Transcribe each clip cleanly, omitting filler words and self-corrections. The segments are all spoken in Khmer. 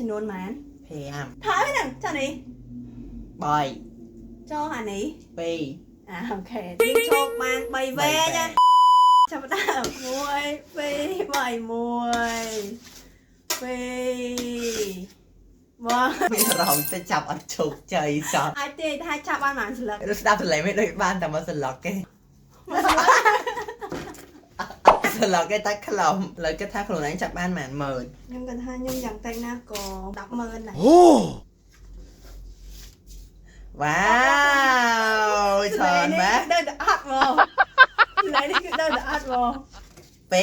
ចំនួនប៉ុន្មាន 5 ថើហ្នឹងចានេះ 3 ចូលអានេះ 2 អូខេយើងជោគបាន3វែងណាចាប់ដើម1 2 3 1 2 មានរំទៅចាប់អត់ជោគជ័យសោះ អាចទេថាចាប់បានប៉ុន្មានស្លឹក ស្ដាប់សលេងមិនដូចបានតែមកសន្លក់គេសន្លក់គេតែខ្លំលើគេថាខ្លួនឯងចាប់បាន10000ខ្ញុំគិតថាខ្ញុំយ៉ាងតិចណាស់ក៏100000ដែរ វ៉ាវឆនម៉ា ដើរទៅអត់មកឡៃនេះគឺដើរទៅអត់មក 2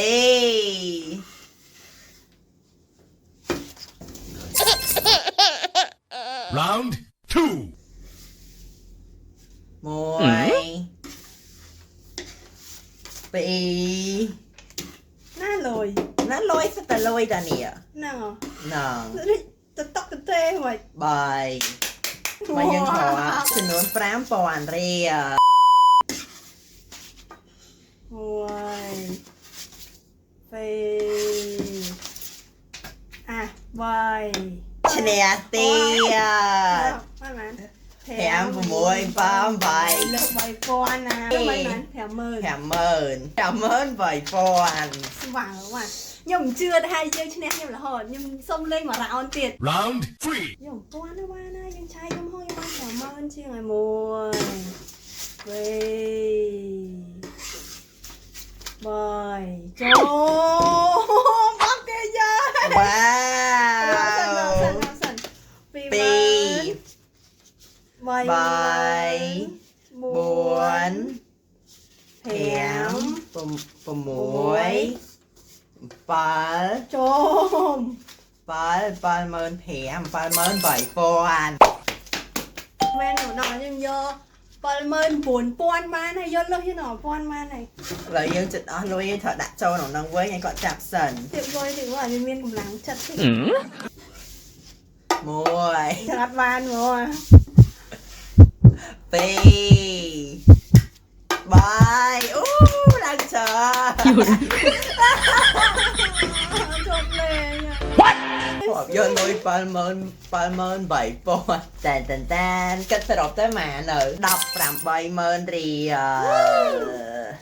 Round 2. 1 2 ណាលយ ណាលុយសិតតែលុយតានេះ ហ្នឹង ហ្នឹង រិចទៅតុកទៅទេហ្មង 3មកយើងខចំនួន5000រៀល អូយពេលវាយ ឈ្នះទៀត ប៉ុន្មាន 5 6 8 លើក3000ណាលើកប៉ុន្មាន50000 50000 58000 ស្វាងវ៉ាខ្ញុំមិនជឿថាយើងឈ្នះខ្ញុំរហូតខ្ញុំសុំលេងមួយរ៉ោនទៀត Round 3. ខ្ញុំ1000ណាវ៉ាណាយើងឆាយខ្ញុំហូរខ្ញុំបាន50000ជាងឲ្យមួយបាយចូលមកគេយ៉ា វ៉ា សិន2 2 3 4 5 6 7 ចូល 75000 78000 មែនដល់ខ្ញុំយក79000បានហើយយកលុយយក1000បានហើយ ឥឡូវយើងចិត្តអស់លុយត្រូវដាក់ចូលក្នុងហ្នឹងវិញឲ្យគាត់ចាប់សិន ទៀតលុយទៀតឲ្យមានកម្លាំងចិត្តតិច 1 ច្រាត់បានមក 2 3អូឡើងចើ ជប់លេង គាត់យកលុយ78000តែនគិតសរុបទៅម៉ានៅ180,000រៀល